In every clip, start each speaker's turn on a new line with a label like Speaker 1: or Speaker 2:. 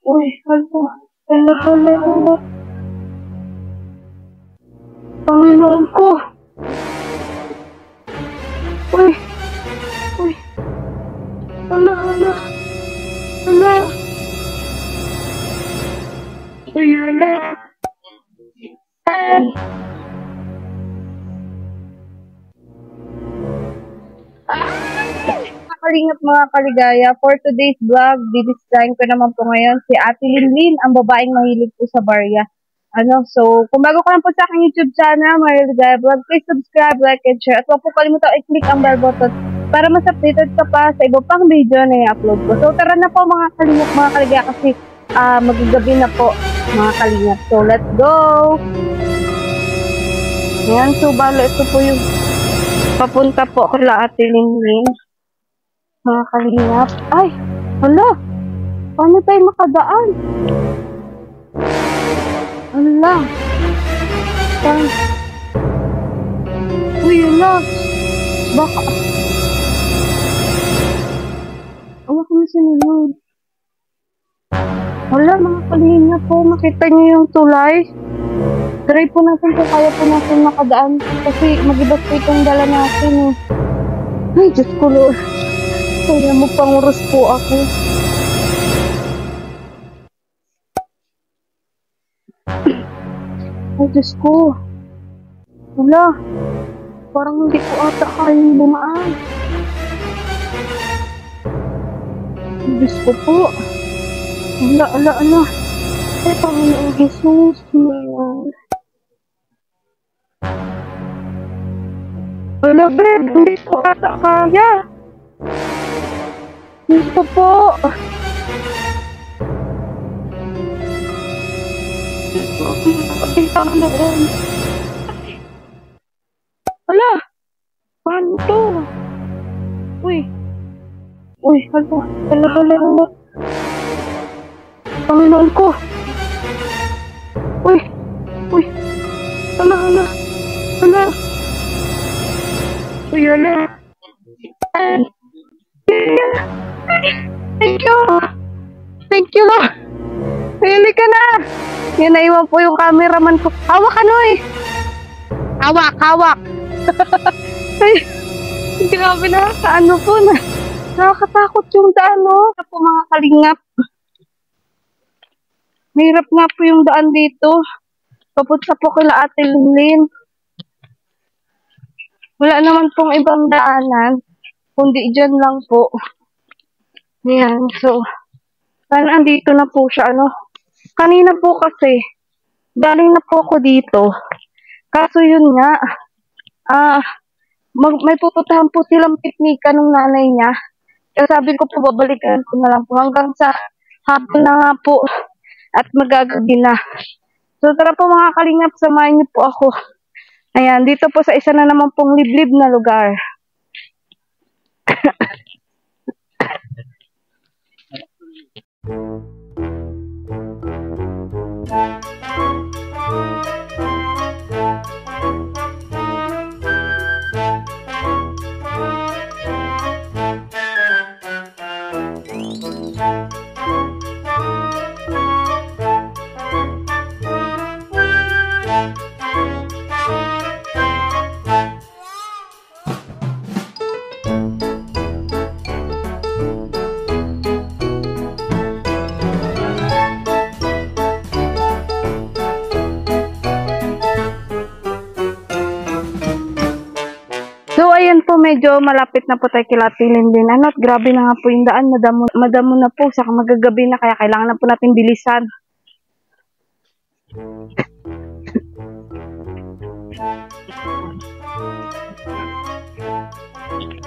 Speaker 1: Uy, hala. Hala, hala, hala. Panginoon ko. Uy. Uy. Hala, hala. Hala. Uy, hala. Ay. Kalingap mga kaligaya, for today's vlog, didesign ko naman po ngayon si Ate Linlin, ang babaeng mahilig po sa barya. So, kung bago ka lang po sa aking YouTube channel, Mariligaya Vlog, please subscribe, like, and share. At huwag po kalimutan i-click ang bell button para mas updated ka pa sa iba pang video na i-upload ko. So, tara na po mga kalingap, mga kaligaya, kasi magigabi na po mga kalingap. So, let's go! Yan, so balo, ito po yung papunta po kala Ate Linlin. Mga kalingap. Ay! Hala! Paano tayo makadaan? Hala! Uy, hala! Baka... Awa ko na sinunod. Hala, mga kalingap po. Makita niyo yung tulay. Try po natin kung kaya po natin makadaan. Kasi mag-ibas po itong dala natin eh. Ay, Diyos ko Lord. Kaya magpanguros po ako. Ay, Diyos ko. Wala. Parang hindi ko ata kayang bumaan. Ay, Diyos ko po. Wala, ala, ala. Ay, Panginoong Jesus. Wala, Ben. Hindi ko ata kaya. Diyos ko po. Ay, Panginoon. Wala. Paano to? Uy. Uy, hala. Hala, hala, hala. Panginoon ko. Uy. Uy. Hala, hala. Hala. Uy, hala. Ay. Thank you. Thank you, Lord. Pili ka na. Yan, naiwan po yung cameraman ko. Hawak ka, Noy. Hawak, hawak. Ay, grabe na. Kaano po na. Nakakatakot yung daan, no? Ito po mga kalingap. Mahirap nga po yung daan dito. Papunta po kila Ate Linlin. Wala naman pong ibang daanan. Kundi dyan lang po. Ayan, so, sana andito na po siya, Kanina po kasi, galing na po ako dito. Kaso yun nga, may pupuntahan po silang piknika ng nanay niya. Kaya sabi ko po, babalikan ko na lang po hanggang sa hapon na nga po at magagabi na. So, tara po mga kalingap, samahan niyo po ako. Ayan, dito po sa isa na naman pong liblib na lugar. So, ayan po, medyo malapit na po tayo kila Ate Linlin. At grabe na nga po yung daan. Madamo na po. Saka magagabi na. Kaya kailangan na po natin bilisan.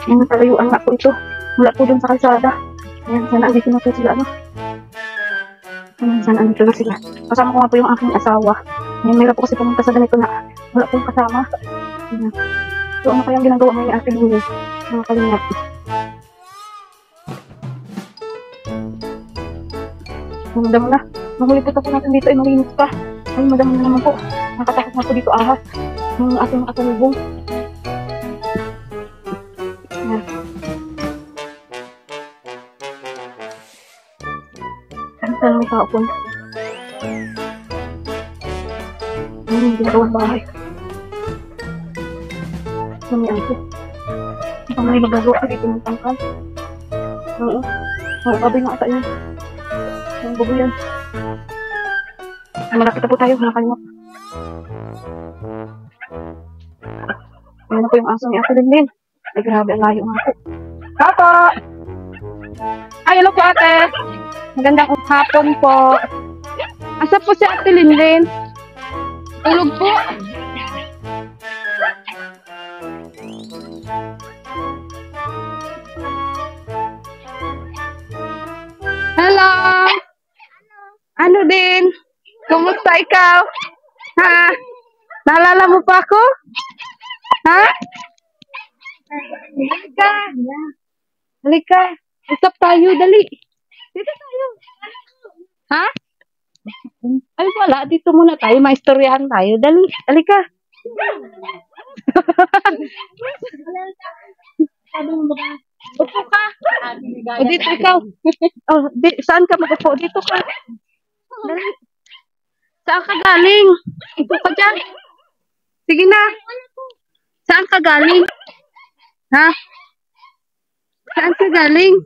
Speaker 1: Ayan, kalayuan na po ito. Wala po dun sa kalsada. Ayan, sana andito na po sila, Ayan, sana andito na sila. Kasama ko nga po yung aking asawa. Ayan, mayroon po kasi pumunta sa ganito na wala pong kasama. Ayan. So, ano kayang ginagawa mo ni Ate Linlin? Mga kalingap. Madamo na. Mahuli po natin dito ay malinis pa. Ay, madamo na naman po. Nakatakot na po dito ahas. Yung ating makasalubong. Ayan. Tingnan mo sa hapon. Hindi ako bahay. Ano yan ito? Ang may nagagawa dito ng tangkal. Oo. Oo, gabi nga ata yan. Ang bubo yan. Malapit na po tayo, nakalimot. Ayan na po yung aso ni Ate Linlin. Ay, grabe, ang layo nga po. Papa! Ay, hello po ate. Magandang hapon po. Asa po si Ate Linlin? Tulog po. Hello! Ano din? Kumusta ikaw? Ha? Naalala mo pa ako? Ha? Halika! Halika! Usap tayo, dali! Dito tayo! Ha? Ay, wala. Dito muna tayo. Maistoryahan tayo. Dali! Halika! Upo ka! O, dito ikaw! Oh, saan ka mag-upo? Dito ka! Dali! Saan ka galing? Upo ka dyan! Sige na! Saan ka galing? Ha? Saan ka galing?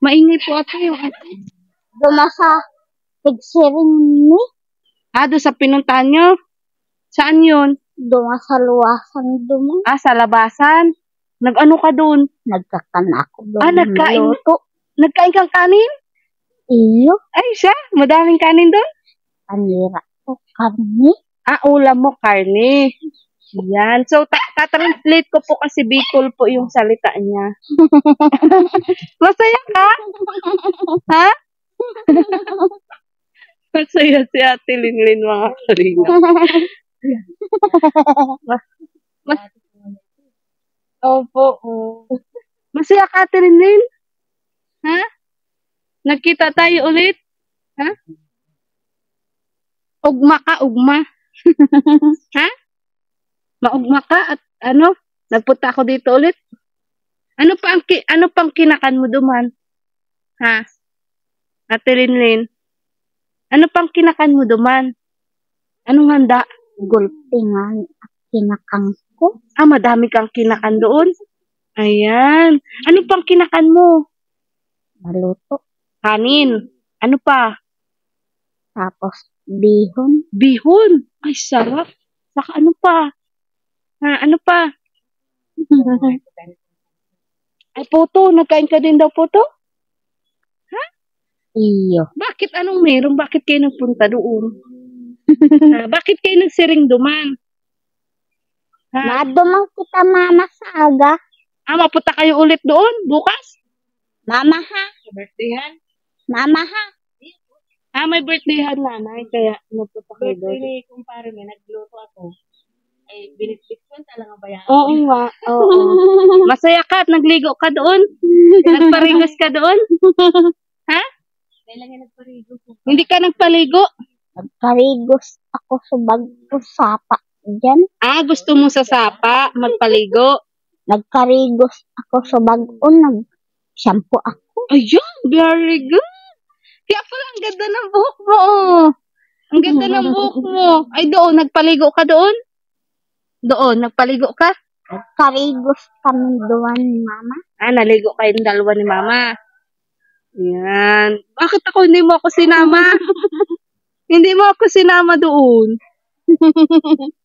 Speaker 1: Maingay po ate yung ate.
Speaker 2: Duma sa pigsiring ni.
Speaker 1: Doon sa pinuntahan nyo? Saan yun?
Speaker 2: Duma sa luwasan duma.
Speaker 1: Sa labasan. Nag-ano ka doon?
Speaker 2: Nagkakan ako doon.
Speaker 1: Nagkain.
Speaker 2: Maluto.
Speaker 1: Nagkain kang kanin?
Speaker 2: Iyo.
Speaker 1: Ay, siya? Madaming kanin doon?
Speaker 2: Panira ko kami.
Speaker 1: Ulam mo, karne. Yan. So, tatranslate ko po kasi Bicol po yung salita niya. Masaya ka? Ha? Masaya si Ate Linlin, mga karina. Opo. Masaya ka, Ate Linlin? Ha? Nagkita tayo ulit? Ha? Ugma ka, ugma. Ha? Maugma ka at nagpunta ako dito ulit. Ano pang kinakan mo duman? Ha? Ate Linlin. Ano pang kinakan mo duman? Anong handa?
Speaker 2: Gulpi nga kinakang ko.
Speaker 1: Madami kang kinakan doon. Ayan. Ano pang kinakan mo?
Speaker 2: Maluto.
Speaker 1: Kanin. Ano pa?
Speaker 2: Tapos bihon.
Speaker 1: Bihon. Ay, sarap. Saka ano pa? Ano pa? Ay, puto. Nagkain ka din daw puto? Ha?
Speaker 2: Iyo.
Speaker 1: Bakit anong meron? Bakit kayo nagpunta doon? Bakit kayo nagsiring duman?
Speaker 2: Madumang kita mama sa aga.
Speaker 1: Mapunta kayo ulit doon? Bukas?
Speaker 2: Mama ha.
Speaker 1: Birthdayhan?
Speaker 2: Mama ha.
Speaker 1: May birthdayhan nanay. Kaya nagpunta kayo doon.
Speaker 2: Birthday kumpare may nagluto ako. Ay, binitbit ko talaga ba yan?
Speaker 1: Oo nga. Oo. Masaya ka at nagligo ka doon? Nagparigos ka doon? Ha?
Speaker 2: Kailan nga nagparigo ko?
Speaker 1: Hindi ka nagpaligo?
Speaker 2: Nagparigos ako sa bago sapa. Diyan.
Speaker 1: Gusto mo sa sapa, magpaligo?
Speaker 2: Nagkarigos ako sa bago. Nag-shampoo ako.
Speaker 1: Ayun, very good. Kaya pala ang ganda ng buhok mo. Ang ganda ng buhok mo. Ay, doon, nagpaligo ka doon? Doon, nagpaligo ka?
Speaker 2: Nagkarigos kami doon ni mama.
Speaker 1: Naligo kayong dalawa ni mama. Yan. Bakit ako hindi mo ako sinama? Hindi mo ako sinama doon.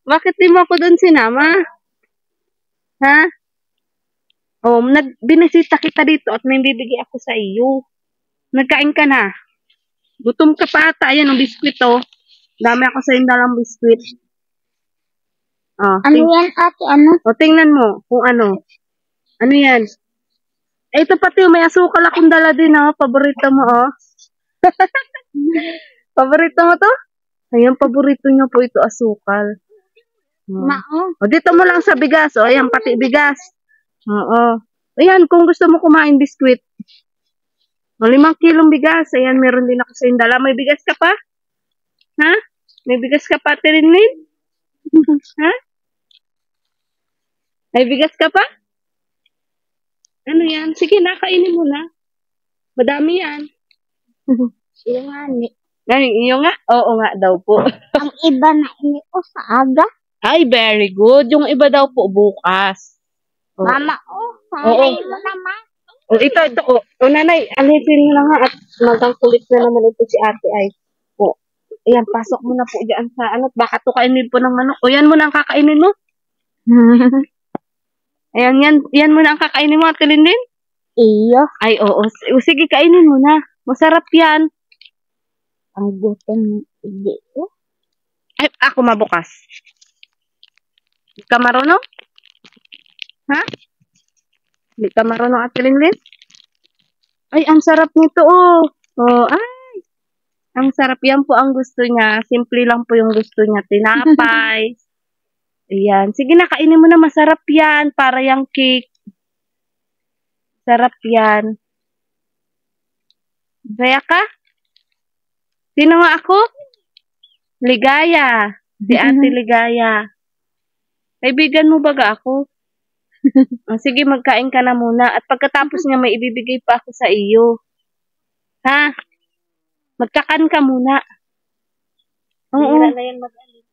Speaker 1: Bakit di mo ako doon sinama? Ha? Binisita kita dito at may bibigay ako sa iyo. Nagkain ka na. Gutom ka pa ata. Ayan ang biskwit Dami ako sa yung dalang biskwit.
Speaker 2: Ano yan ate? Ano?
Speaker 1: Tingnan mo kung ano. Ano yan? Ito pati may asukal akong dala din Paborito mo Paborito mo to? Ayan, paborito niyo po ito asukal. Dito mo lang sa bigas. Ayan, pati bigas. Oo. Ayan, kung gusto mo kumain biskwit. 5 kilong bigas. Ayan, meron din ako sa dala. May bigas ka pa? Ha? May bigas ka pa, Ate Linlin? Ha? May bigas ka pa? Ano yan? Sige na, kainin mo na. Madami yan. Iyo nga ni.
Speaker 2: Iyo nga? Oo nga daw po.
Speaker 1: Ang iba na ini o sa aga.
Speaker 2: Ay, very good. Yung iba daw po bukas. Oo.
Speaker 1: Mama, sanay mo naman.
Speaker 2: O, ito. O, nanay, alisin mo na nga at magang kulit na naman ito si ate ay. O, ayan, pasok mo na po dyan sa ano. Baka to kainin po ng manok. O, yan mo na ang kakainin mo. Ayan, yan mo na ang kakainin mo, Ate Linlin.
Speaker 1: Iyo.
Speaker 2: Ay, oo. Sige, kainin mo na. Masarap yan.
Speaker 1: Ang gutom hindi ko.
Speaker 2: Ay, ako mabukas. Hindi ka marunong? Ha? Hindi ka marunong, Ate Linlin? Ay, ang sarap nito, oh. Oh, ay. Ang sarap. Yan po ang gusto niya. Simple lang po yung gusto niya. Tinapay. Ayan. Sige na, kainin mo na. Masarap yan. Para yung cake. Sarap yan. Saya ka? Sino nga ako? Ligaya. Si Ate Ligaya. Kaibigan mo baga ako? Sige, magkain ka na muna. At pagkatapos niya, may ibibigay pa ako sa iyo. Ha? Magkakan ka muna. Oo.
Speaker 1: Na yan mag-alis.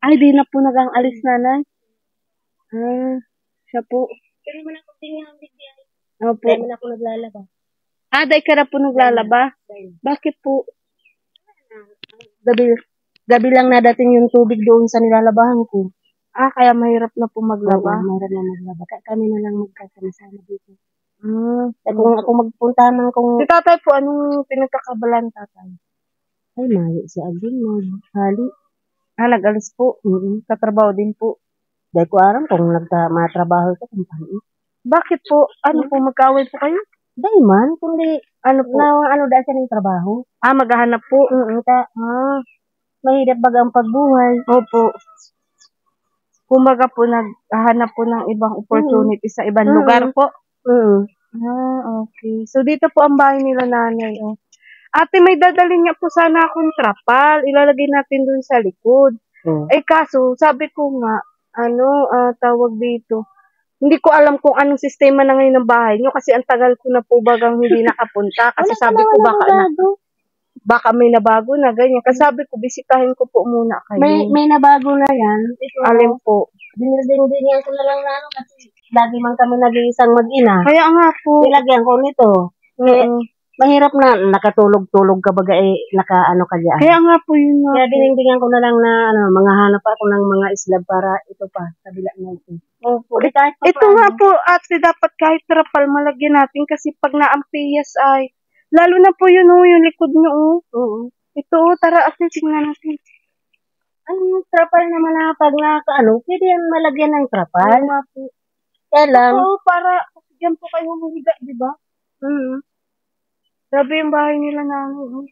Speaker 2: Ay, di na po nagang alis, nanay. Ah, siya po.
Speaker 1: Pero man ako tingnan bigyan.
Speaker 2: Opo.
Speaker 1: Dahil man ako naglalaba.
Speaker 2: Ah, dahil ka na po naglalaba? Bakit po?
Speaker 1: Gabi lang nadating yung tubig doon sa nilalabahan ko.
Speaker 2: Ah, kaya mahirap na po maglaba.
Speaker 1: Mayroon na maglaba. Kami na lang magkasama dito.
Speaker 2: Ah,
Speaker 1: Kung ako magpunta ng kung...
Speaker 2: si tatay po, anong pinagkakabalan tatay?
Speaker 1: Ay, mayo si Agin. Maghali.
Speaker 2: Ah, nag-alis po. Sa trabaho din po.
Speaker 1: Dahil ko aram kung matrabaho ko kung paano.
Speaker 2: Bakit po? Ano po, magkaway po kayo?
Speaker 1: Dahil man, kundi
Speaker 2: Ano po?
Speaker 1: ano dahil siya ng trabaho.
Speaker 2: Ah, maghahanap po.
Speaker 1: Mahirap baga ang pagbuhay.
Speaker 2: Opo. Kumbaga po, naghahanap po ng ibang opportunity sa ibang lugar po. Ah, okay. So, dito po ang bahay nila nanay. Oh. Ate, may dadalhin niya po sana akong trapal. Ilalagay natin dun sa likod. Eh, kaso, sabi ko nga, tawag dito. Hindi ko alam kung anong sistema na ngayon ng bahay niyo kasi ang tagal ko na po bagang hindi nakapunta. Kasi sabi ko baka may nabago na ganyan. Kasi sabi ko, bisitahin ko po muna kayo.
Speaker 1: May nabago na yan.
Speaker 2: Alin po?
Speaker 1: Dinilding din yan ko na lang na kasi lagi man kami nag-iisang mag-ina.
Speaker 2: Kaya nga po.
Speaker 1: Nilagyan ko nito. Mahirap na nakatulog-tulog ka baga nakaano ka diyan.
Speaker 2: Kaya nga po yun nga.
Speaker 1: Kaya dinindingan ko na lang na mga hanap ako ng mga slab para ito pa sa bila na ito.
Speaker 2: Opo. Ito nga po, ate, dapat kahit trapal malagyan natin kasi pag naampiyas ay, lalo na po yun yung likod nyo. Ito tara ate, tingnan natin.
Speaker 1: Ang trapal naman na pag pwede yan malagyan ng trapal. Kaya lang.
Speaker 2: Oo, para kasi dyan po kayo humiga, di ba? Grabe yung bahay nila namin.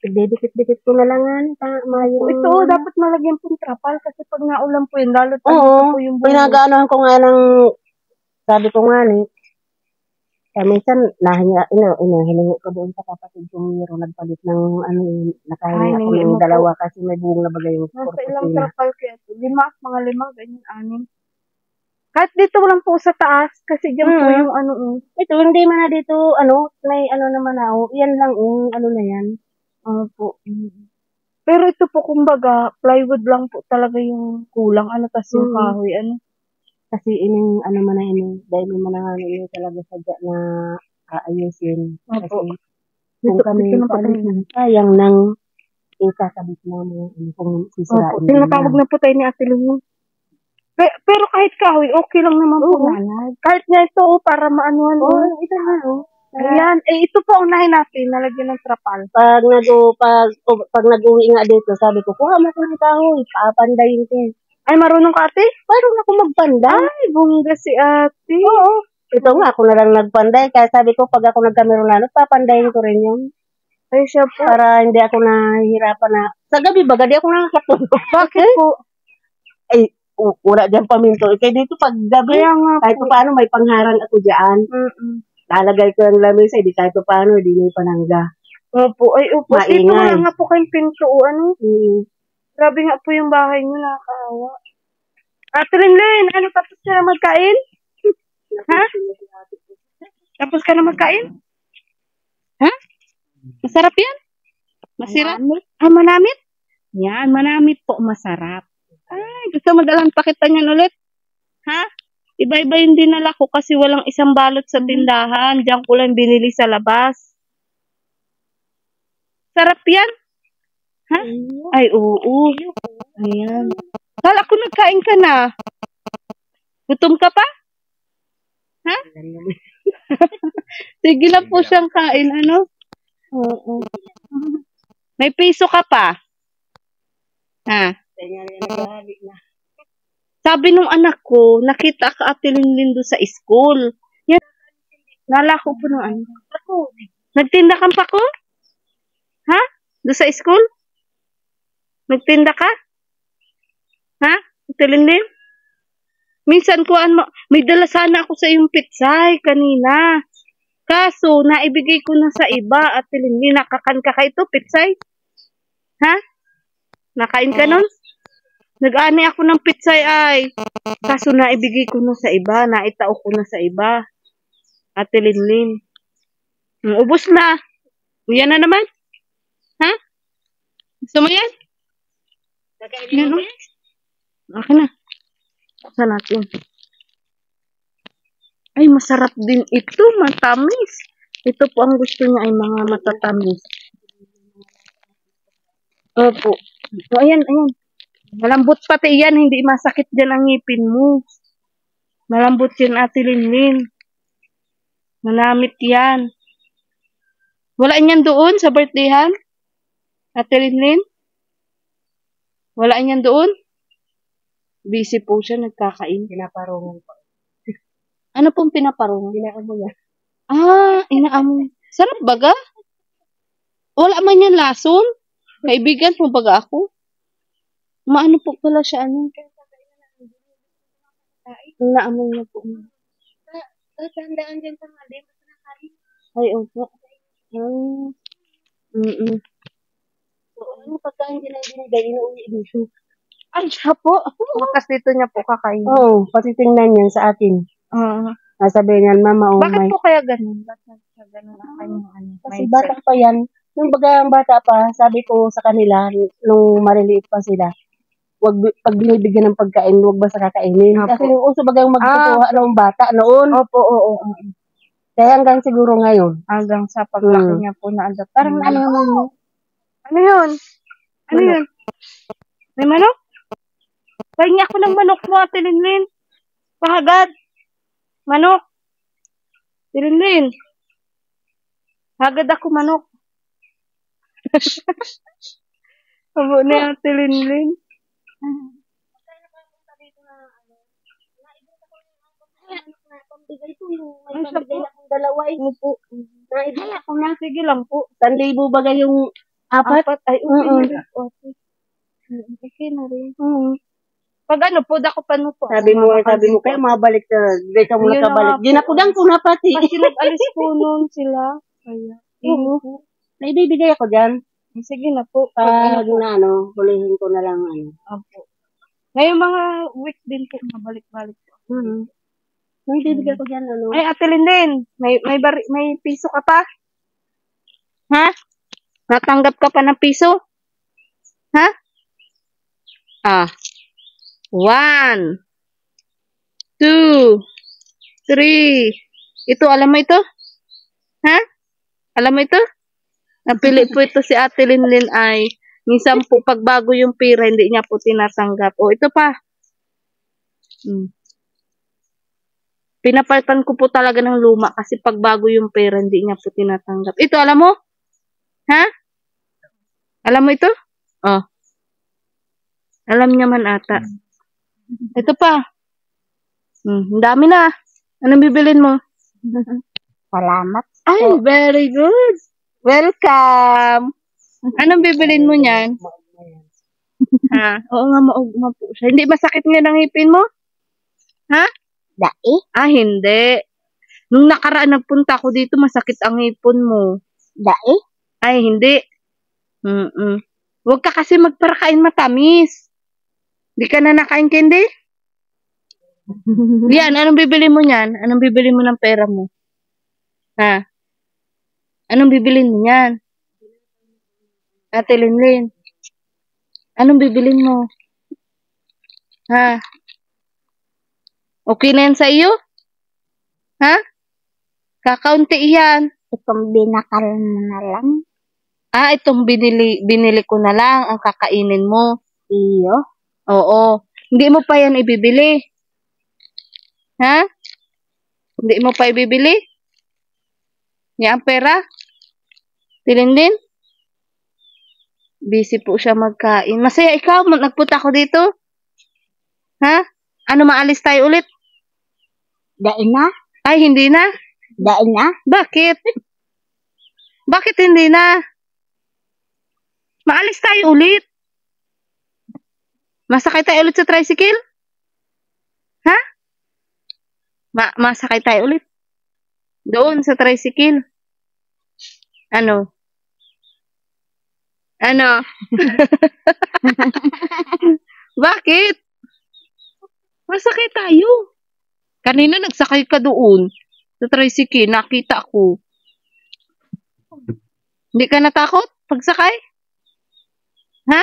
Speaker 1: Didikit-dikit ko na lang
Speaker 2: Ito, dapat malagyan pong trapal kasi pag naulan po yun, lalo po yung buhay.
Speaker 1: Pinaganohan ko nga ng, sabi ko nga minsan, hinahingi ko doon sa kapatid kong mayroon nagpalit ng nakahingi ako ng dalawa kasi may buong na bagay yung
Speaker 2: nasa ilang trapal kaya ito? 5, mga 5, ganyan, 6. Kahit dito lang po sa taas, kasi dyan po yung
Speaker 1: Ito, hindi man na dito, may naman yan lang, na yan.
Speaker 2: Po. Pero ito po, kumbaga, plywood lang po talaga yung kulang, tas yung kahoy,
Speaker 1: Kasi man na dahil mo na talaga sadya na aayusin. Kasi, kung kami, sayang nang ikakabit na kung sisirain.
Speaker 2: Tinatawag na po tayo ni Ate Lulu. Pero kahit kahoy, okay lang naman po nanay. Kahit nga ito, para maanuhan.
Speaker 1: Ito na,
Speaker 2: Ayan. Ito po ang nahin natin, nalagyan ng trapal.
Speaker 1: Pag nag-uwi nga dito, sabi ko, kuha mo ko ng kahoy, papandayin ko.
Speaker 2: Ay, marunong ka, ate?
Speaker 1: Marunong ako magpanday.
Speaker 2: Ay, bongga si ate.
Speaker 1: Oo. Ito nga, ako na lang nagpanday. Kaya sabi ko, pag ako nagkamerunano, papandayin ko rin yun.
Speaker 2: Ay, siya po.
Speaker 1: Para hindi ako nahihirapan na. Sa gabi baga, di ako nakakatulog.
Speaker 2: Bakit po?
Speaker 1: Ay, wala dyan paminto. Kaya dito pag gabi, kahit paano may pangharang ako dyan. Lalagay ko yung lamesa, di kahit paano, di may panangga.
Speaker 2: Opo. Ay, opo. Dito wala nga po kayong pinto o Grabe nga po yung bahay niyo, nakakaawa. Ate Linlin, tapos ka na magkain? Ha? Tapos ka na magkain? Ha? Masarap yan? Masarap?
Speaker 1: Manamit.
Speaker 2: Manamit? Yan, manamit po, masarap. Ay, gusto mo dalang pakita niyan ulit? Ha? Iba-iba yung dinala ko kasi walang isang balot sa tindahan. Diyan ko lang binili sa labas. Sarap yan? Ha? Ay, oo. Ayan. Kala ko nagkain ka na. Gutom ka pa? Ha? Sige lang po siyang kain, ano? Oo. May piso ka pa? Ha? Sabi nung anak ko, nakita ka Ate Linlin doon sa school. Yan. Nalako po ng ano. Nagtinda kang pa ko? Ha? Doon sa school? Nagtinda ka? Ha? Ate Linlin? Minsan ko, may dala sana ako sa iyong pitsay kanina. Kaso, naibigay ko na sa iba. Ate Linlin, nakakan ka ito, pitsay? Ha? Nakain ka nun? Nag-ani ako ng pitsay ay. Kaso naibigay ko na sa iba. Naitao ko na sa iba. Ate Linlin. Ubus na. Yan na naman. Ha? Gusto mo yan? Yan o. Akin na. Buksan natin. Ay, masarap din ito. Matamis. Ito po ang gusto niya ay mga matatamis. Opo. O, ayan. Malambot pati yan. Hindi masakit dyan ang ngipin mo. Malambot yan, Ate Linlin. Manamit yan. Wala niyan doon sa birthdayhan? Ate Linlin? Wala niyan doon? Busy po siya, nagkakain. Pinaparungan po. Ano pong pinaparungan? Inaamoy yan. Inaamoy. Sarap baga? Wala man yan lason? Kaibigan mo baga ako? Maano po pala siya, ano? Inaamoy niya po.
Speaker 1: Tandaan dyan sa mga demo sa nakain.
Speaker 2: Ay, opo.
Speaker 1: Ano pagkain din ang binigay, inuwi dito.
Speaker 2: Ay, siya po. Bakas dito niya po kakain.
Speaker 1: Oo, pati tingnan yan sa atin. Sabi niyan, mama,
Speaker 2: Bakit po kaya ganun? Bakit siya ganun ang kanyang ano?
Speaker 1: Kasi bata pa yan. Nung bagang bata pa, sabi ko sa kanila, nung maliliit pa sila, pag binibigyan ng pagkain, huwag basta kakainin.
Speaker 2: Opo.
Speaker 1: Kasi yung uso bagang magkukuha ng bata noon.
Speaker 2: Opo, oo.
Speaker 1: Kaya hanggang siguro ngayon.
Speaker 2: Hanggang sa paglaki niya po na-adapt.
Speaker 1: Parang ano naman mo?
Speaker 2: Ano yun? Ano yun? May manok? Pahingi ako ng manok mo, Ate Linlin. Pahagad. Manok. Ate Linlin. Hagad ako manok. Abo ni Ate Linlin.
Speaker 1: May pambigay na kong dalawa eh.
Speaker 2: Opo.
Speaker 1: Naibigay ako na.
Speaker 2: Sige lang po.
Speaker 1: 1,000 ba yung apat?
Speaker 2: Ay, okay. Okay na rin. Pag ano po, dako pa no po.
Speaker 1: Sabi mo kayo mabalik ka. Hindi ka muna kabalik. Di na ko dang ko na pati.
Speaker 2: Kasi nag-alis po noon sila. Kaya,
Speaker 1: Naibibigay ako dyan.
Speaker 2: sige na po.
Speaker 1: Pag hulihin ko na lang
Speaker 2: Opo. Ngayong mga week din po, mabalik-balik po.
Speaker 1: Naibibigay ko dyan
Speaker 2: Ay, Ate Linlin, may piso ka pa? Ha? Natanggap ka pa ng piso? Ha? 1, 2, 3. Ito, alam mo ito? Ha? Alam mo ito? Napili po ito si Ate Linlin ay minsan po pagbago yung pera, hindi niya po tinatanggap. Ito pa. Pinapalitan ko po talaga ng luma kasi pagbago yung pera, hindi niya po tinatanggap. Ito, alam mo? Ha? Alam mo ito? Alam niya man ata. Ito pa. Ang dami na. Anong bibilin mo?
Speaker 1: Salamat.
Speaker 2: Ay, very good. Welcome. Anong bibilin mo niyan? Ha? Oo nga, maugma po siya. Hindi masakit nga ng ngipin mo? Ha?
Speaker 1: Dai?
Speaker 2: Hindi. Nung nakaraan nagpunta ako dito, masakit ang ngipon mo.
Speaker 1: Dai?
Speaker 2: Ay, hindi. Huwag ka kasi magparakain matamis. Di ka na nakain candy? Yan, anong bibili mo niyan? Anong bibili mo ng pera mo? Ha? Anong bibili mo niyan? Ate Linlin, anong bibilin mo? Ha? Okay na yan sa iyo? Ha? Kakaunti yan.
Speaker 1: Itong binakal mo na lang.
Speaker 2: Itong binili ko na lang ang kakainin mo.
Speaker 1: Iyo.
Speaker 2: Oo. Hindi mo pa yan ibibili. Ha? Hindi mo pa ibibili? Yan ang pera? Tilindin? Busy po siya magkain. Masaya ikaw, nagpunta ako dito? Ha? Ano, maalis tayo ulit?
Speaker 1: Dain na?
Speaker 2: Ay, hindi na.
Speaker 1: Dain na?
Speaker 2: Bakit? Bakit hindi na? Maalis tayo ulit. Masakay tayo ulit sa tricycle? Ha? Masakay tayo ulit? Doon sa tricycle. Ano? Ano? Bakit? Masakay tayo. Kanina nagsakay ka doon. Sa tricycle, nakita ko. Hindi ka natakot pagsakay? Ha?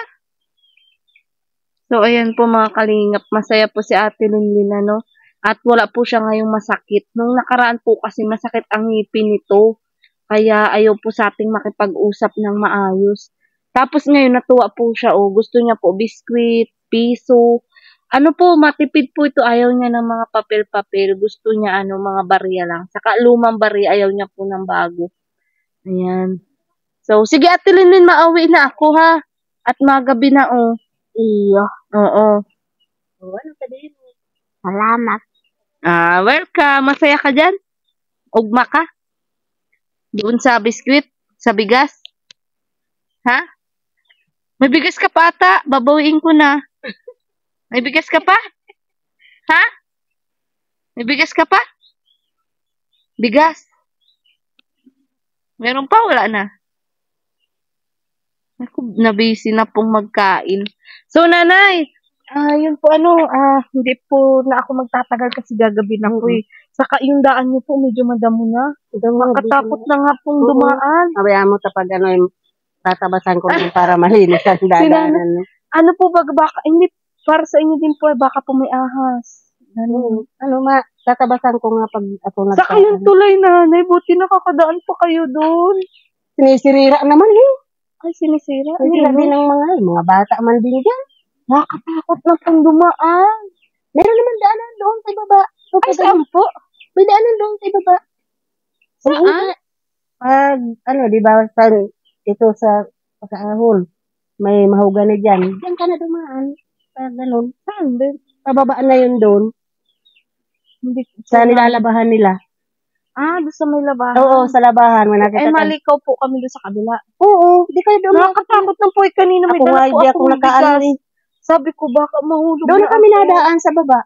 Speaker 2: So, ayan po mga kalingap. Masaya po si Ate Linlin, ano? At wala po siya ngayong masakit. Nung nakaraan po kasi masakit ang ngipin nito. Kaya ayaw po sa ating makipag-usap ng maayos. Tapos ngayon natuwa po siya. Gusto niya po biskwit, piso. Ano po, matipid po ito. Ayaw niya ng mga papel-papel. Gusto niya mga barya lang. Saka lumang barya, ayaw niya po ng bago. Ayan. So, sige Ate Linlin, maawi na ako ha. At magabi na
Speaker 1: Iyo.
Speaker 2: Oo.
Speaker 1: Ano ka din? Salamat.
Speaker 2: Welcome. Masaya ka dyan? Ugma ka? Doon sa biskwit? Sa bigas? Ha? May bigas ka pa ata. Babawiin ko na. May bigas ka pa? Ha? May bigas ka pa? Bigas? Meron pa? Wala na. Ako, nabisi na pong magkain. So, nanay, yun po hindi po na ako magtatagal kasi gagabi na po eh. Saka yung daan niyo po, medyo madamo na. Nakatakot na nga pong dumaan.
Speaker 1: Sabayaan mo tapag tatabasan ko para malinis ang dadaanan.
Speaker 2: Ano po baka, hindi, para sa inyo din po, baka po may ahas.
Speaker 1: Tatabasan ko nga pag ako
Speaker 2: Saka yung tulay, nanay, buti nakakadaan pa kayo doon.
Speaker 1: Sinisirira naman
Speaker 2: Ay, sinisira.
Speaker 1: Kasi sabi ng mga bata man din dyan.
Speaker 2: Nakakatakot na pong dumaan.
Speaker 1: Meron naman daanan doon sa baba.
Speaker 2: Ay, saan po?
Speaker 1: May daanan doon sa baba.
Speaker 2: Saan?
Speaker 1: Di ba, ito sa pagkaahol, may mahugani dyan. Diyan ka na dumaan. Ganun.
Speaker 2: Saan din?
Speaker 1: Pababaan na yun doon. Sa nilalabahan nila.
Speaker 2: Doon sa may labahan.
Speaker 1: Oo, sa labahan.
Speaker 2: Malikaw po kami doon sa kabila.
Speaker 1: Oo, di kayo doon.
Speaker 2: Nakakatakot ng po kanina. May dala po ako ng bigas. Sabi ko, baka mahulog
Speaker 1: doon na kami nadaan sa baba.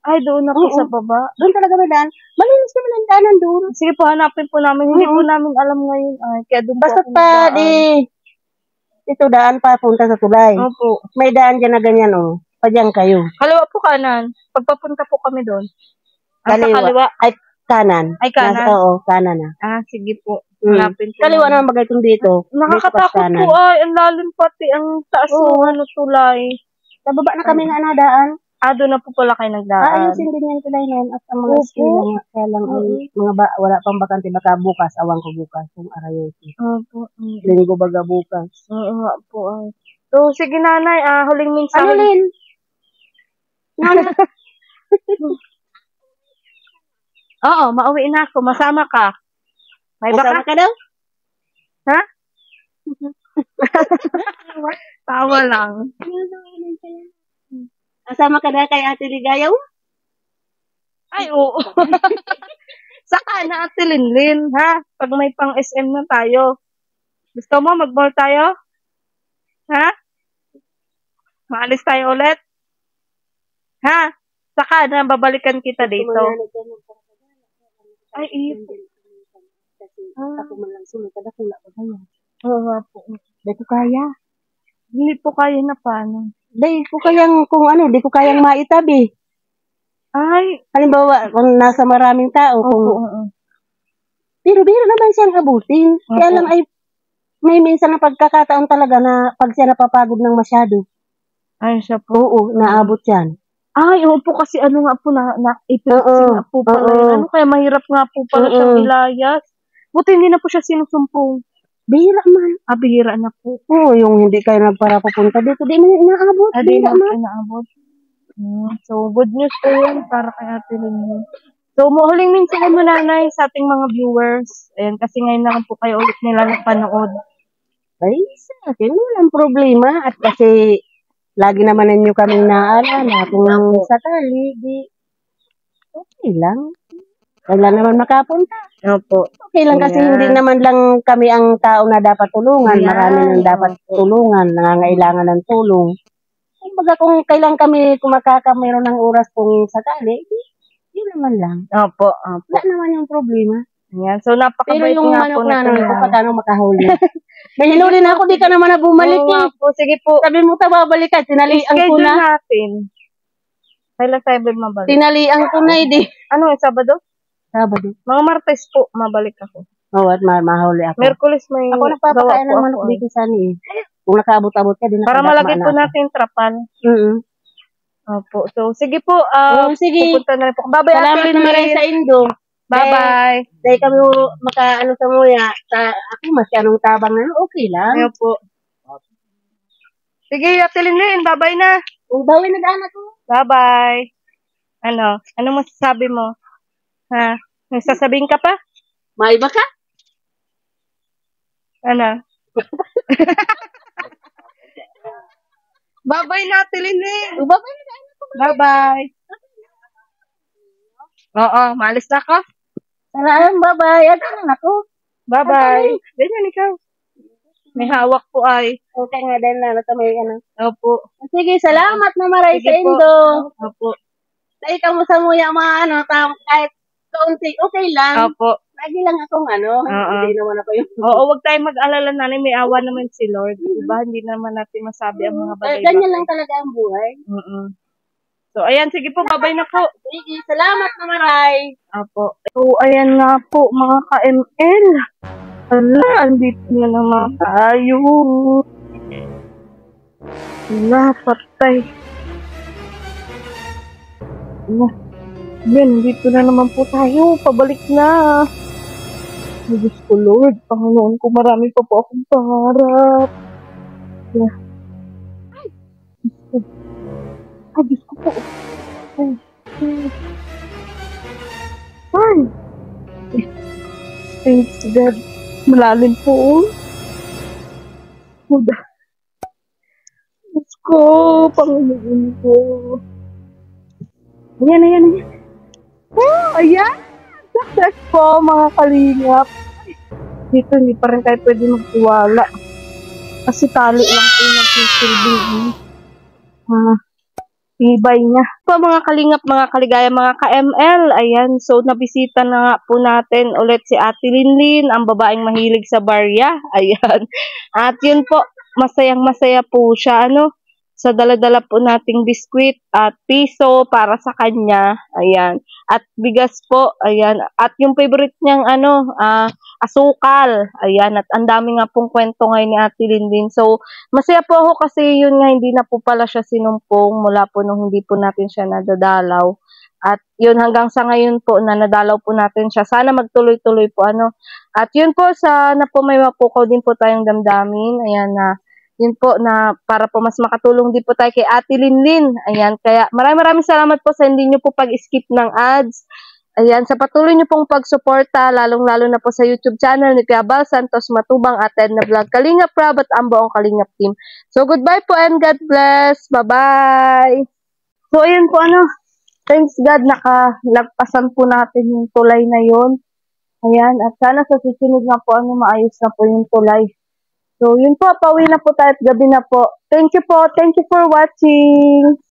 Speaker 2: Ay, doon na po sa baba.
Speaker 1: Doon talaga madaan. Malinis naman ang daanan doon.
Speaker 2: Sige po, hanapin po namin. Hindi po namin alam ngayon. Kaya doon po
Speaker 1: basta pa, ito daan pa punta sa tulay.
Speaker 2: Opo.
Speaker 1: May daan dyan na ganyan, Padyan kayo.
Speaker 2: Kaliwa po kanan. Pagpapunta po kami doon.
Speaker 1: Sa kaliwa. Ay, kanan.
Speaker 2: Ay, kanan.
Speaker 1: Oo, kanan na.
Speaker 2: Sige po. Hanapin po.
Speaker 1: Kaliwa naman bagay kung dito.
Speaker 2: Nakakatakot po ang lalim pati ang taas ng tulay.
Speaker 1: Sa baba na kami na nadaan.
Speaker 2: Doon na po pala kayo nagdaan.
Speaker 1: Ayusin din yung tulay na at ang mga school kaya lang ay wala pang bakante baka bukas, awang ko bukas kung arayosi.
Speaker 2: Opo.
Speaker 1: Linggo baga bukas.
Speaker 2: Oo nga po. So, sige nanay, huling minsan.
Speaker 1: Ano Lin?
Speaker 2: Oo, mauwi na ako. Masama ka. May baka?
Speaker 1: Masama ka daw?
Speaker 2: Ha? Tawa lang.
Speaker 1: Masama ka na kay Ate Ligayaw?
Speaker 2: Ay, oo. Saka na Ate Linlin, ha? Pag may pang SM na tayo. Gusto mo, mag-mall tayo? Ha? Maalis tayo ulit? Ha? Saka na, babalikan kita dito. Ay, iyo po.
Speaker 1: Ako man lang sunod, kada pula ko kaya.
Speaker 2: Oo nga po.
Speaker 1: Di ko kaya.
Speaker 2: Hindi po kaya na paano?
Speaker 1: Di ko kayang maitabi.
Speaker 2: Ay.
Speaker 1: Halimbawa, kung nasa maraming tao,
Speaker 2: Opo.
Speaker 1: biro-biro naman siyang abutin. Kaya lang ay,
Speaker 3: may minsan na pagkakataon talaga na pag siya napapagod ng masyado.
Speaker 2: Ay, siya po.
Speaker 3: Oo, naabot yan.
Speaker 2: Ay, oo po kasi ano nga po epilepsy
Speaker 3: Oo,
Speaker 2: nga po pala.
Speaker 3: oo.
Speaker 2: Ano kaya mahirap nga po pala
Speaker 3: Oo.
Speaker 2: siyang ilayas. Buti hindi na po siya sinusumpong.
Speaker 3: Bihira man.
Speaker 2: Bihira na po.
Speaker 3: Oo, yung hindi kayo nagparapapunta dito, di man inaabot.
Speaker 2: Di
Speaker 3: Bihira
Speaker 2: na
Speaker 3: man.
Speaker 2: inaabot. So, good news po yun para kay Ate Lynn. So, huling minsan mo nanay sa ating mga viewers. Ayan, kasi ngayon lang po kayo ulit nila napanood.
Speaker 3: Ay, sa akin, walang problema. At kasi, lagi naman ninyo kaming naalala. Kung sakali, di, okay lang. Wala naman makapunta.
Speaker 2: Opo.
Speaker 3: Okay lang kasi hindi naman lang kami ang tao na dapat tulungan.
Speaker 2: Ayan.
Speaker 3: Marami nang dapat tulungan, nangangailangan ng tulong. Kumbaga kung kailan kami mayroon ng oras kung sakali, yun naman lang.
Speaker 2: Opo.
Speaker 3: Wala naman yung problema.
Speaker 2: Ayan. So,
Speaker 3: Pero
Speaker 2: napakabait
Speaker 3: yung
Speaker 2: nga po
Speaker 3: manok na
Speaker 2: natin.
Speaker 3: kung paano makahuli. May hinuli na ako, di ka naman na bumalik eh.
Speaker 2: Po, sige po.
Speaker 3: Sabi mo babalik ka, tinalian ko
Speaker 2: Schedule
Speaker 3: na.
Speaker 2: natin. Kailan tayo mabalik?
Speaker 3: Tinalian ko na eh.
Speaker 2: Ano, Sabado?
Speaker 3: Sabado.
Speaker 2: Mga Martes po, mabalik ako.
Speaker 3: Oo, at mahuli ako.
Speaker 2: Merkulis may
Speaker 3: Ako nagpapakain ng manok dito sa ni. Kung nakaabot-abot ka, din
Speaker 2: para malagay po natin trapal. Opo. So, sige po.
Speaker 3: Sige.
Speaker 2: Pupunta na rin po. Bye-bye.
Speaker 3: Salamat naman rin sa Indo.
Speaker 2: Bye-bye.
Speaker 3: Dahil kami makaano sa muya. Ako masyadong tabang na, okay lang.
Speaker 2: Ayaw po. Sige, Ate Lynn, bye-bye na.
Speaker 3: Kung bawin na daan ako.
Speaker 2: Bye-bye. Ano masasabi mo? Ha? May sasabihin ka pa?
Speaker 3: May iba ka?
Speaker 2: Ano? Bye-bye na, Ate Lynn.
Speaker 3: Bawin na daan ako.
Speaker 2: Bye-bye. Oo, maalis na ako.
Speaker 3: Salamat, bye-bye. At ano ako?
Speaker 2: Bye-bye. Ganyan ikaw. May hawak po ay.
Speaker 3: Okay nga din na may ano.
Speaker 2: Opo.
Speaker 3: Sige, salamat na maray
Speaker 2: Sige
Speaker 3: sa
Speaker 2: po.
Speaker 3: Indo.
Speaker 2: Opo.
Speaker 3: Dahil ka mo sa muya kahit kaunti, okay lang.
Speaker 2: Opo.
Speaker 3: Lagi lang akong hindi naman ako yung...
Speaker 2: Oo, wag tayong mag-alala nanay. May awa naman si Lord. Diba? Hindi naman natin masabi ang mga bagay.
Speaker 3: Ganyan lang talaga ang buhay.
Speaker 2: So, ayan. Sige po. Bye-bye na po.
Speaker 3: Sige, salamat na maray.
Speaker 2: Opo. So, ayan nga po mga ka-ML. Ala, andito na naman tayo. Ala, patay. Ala. Yan, dito na naman po tayo. Pabalik na. Ay, Diyos ko, Lord. Panginoon ko, marami pa po akong pangarap. Yeah. Ay, Diyos ko po. Ay. Thanks, God. Malalim po. Diyos ko, Panginoon ko. Ayan. Oh, ayan. Success po, mga kalingap. Dito, hindi pa rin tayo pwede magtiwala. Kasi tali lang po yung nagsisilbing. Tibay niya. Po, mga kalingap, mga kaligaya, mga ka-ML. Ayan, so nabisita na nga po natin ulit si Ate Lynn, ang babaeng mahilig sa barya. Ayan. At yun po, masayang-masaya po siya, sa dala-dala po nating biskwit at piso para sa kanya. Ayan. At bigas po. Ayan. At yung favorite niyang asukal. Ayan. At ang dami nga pong kwento ngayon ni Ate Lynn. So, masaya po ako kasi yun nga hindi na po pala siya sinumpong mula po nung hindi po natin siya nadadalaw. At yun hanggang sa ngayon po na nadalaw po natin siya. Sana magtuloy-tuloy po At yun po sana po may mapukaw din po tayong damdamin. Ayan yun po na para po mas makatulong din po tayo kay Ate Lynn. Ayan, kaya maraming salamat po sa hindi nyo po pag-skip ng ads. Ayan, sa patuloy nyo pong pagsuporta, lalong-lalo na po sa YouTube channel ni Pia Bal Santos Matubang at Edna Vlog, Kalingap Rob at ang buong Kalingap team. So, goodbye po and God bless. Bye-bye. So, ayan po thanks God, nakalagpasan po natin yung tulay na yun. Ayan, at sana sa susunod na po maayos na po yung tulay. So, yun po, pauwi na po tayo at gabi na po. Thank you po. Thank you for watching.